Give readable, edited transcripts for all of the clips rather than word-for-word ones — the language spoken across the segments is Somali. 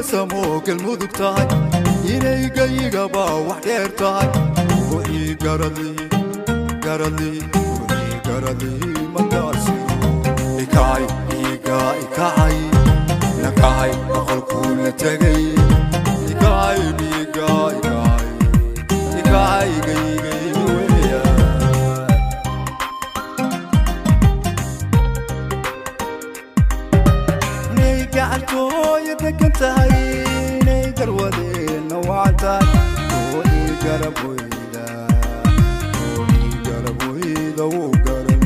سموك المذكتاي إني جايجا بوحدير تاي وإي قرضي قرضي وإي قرضي مدارسي إكاي إيكا إكاي نكاي أقول كل تجي إكاي بيكا إكاي إكاي جاي جاي ويا نيجعلتو يدكنتاي نيجر ودين نوعتاي وإي قرب ويدا وإي قرب ويدا وقرب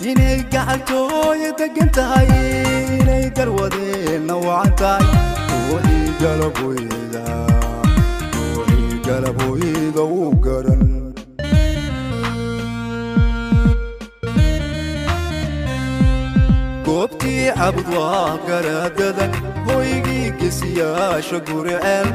إني قعدتو يدقنتاي إني قرودين نوعتاي وإي قلب ويدا وإي قلب ويدا وقرن قوبتي عبد وقرددا هويجي كسيا شقور عيل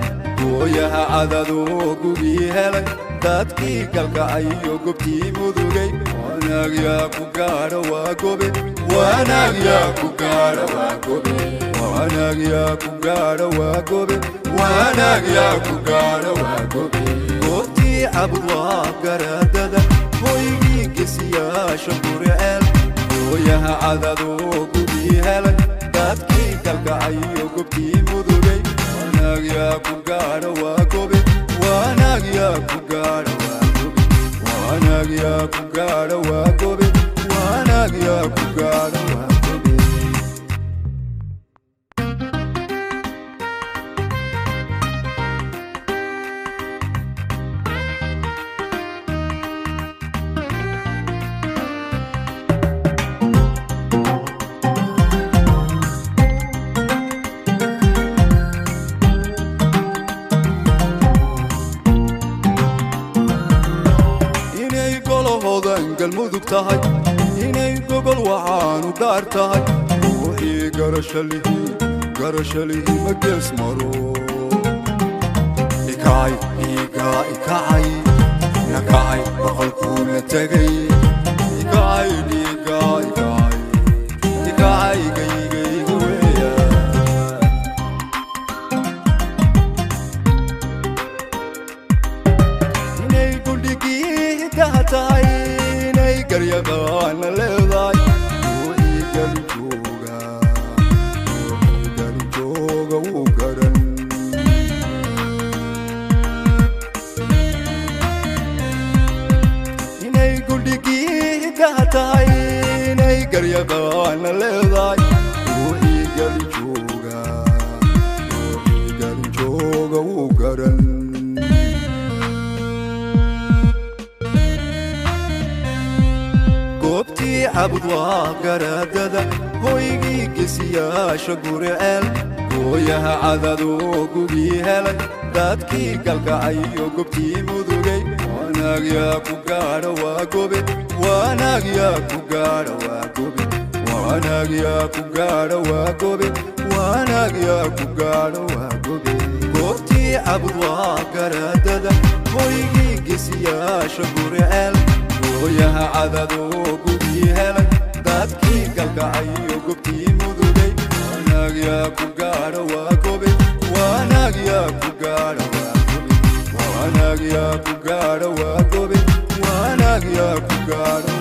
وياها عددو قوبي هلك dadkii kalkacayo gobtii mudugay wanaag yaa ku gaadha waa gobe wanaag yaa ku gaadha waa gobe wanaag yaa ku gaadha waa gobe wanaag yaa ku gaadha waa gobe goobtii cabud waa garadada hoygii gesiyaasha guriceel hooyaha cadadoo gubii helay dadkii kalkacayo gobtii mudugay wanaag yaa ku gaadha waa gobe wanaag yaa ku gaadha waa gobe wanaag yaa ku gaadha waa gobe wanaag yaa ku gaadha waa gobe المذوق تاهي إني قبل وعانو دار تاهي وإي قرش لي مقيس مرو إكاي إيكا إكاي نكاي بقل كل تغي إكاي إيكا إكاي إكاي جاي جاي ويا إني كل دقيقة تاهي قريبان للضاي وإي قري جوغا وقرن إني قل دقيقة تاي إني قريبان للضاي وإي قري جوغا وقرن قوبتي عبد وقرددا هويجي كسياشا قرعيل هوياها عددو قوبي هلك dadkii kalkacayo gobtii mudugay wanaag yaa ku gaadha waa gobe wanaag yaa ku gaadha waa gobe wanaag yaa ku gaadha waa gobe wanaag yaa ku gaadha waa gobe goobtii cabud waqaradada hoygii gesiyaasha guriceel hooyaha cadadoo gubii helay dadkii kalkacayo gobtii mudugay wanaag yaa ku gaadha waa gobe wanaag yaa ku gaadha waa gobe wanaag yaa ku gaadha waa gobe wanaag yaa ku gaadha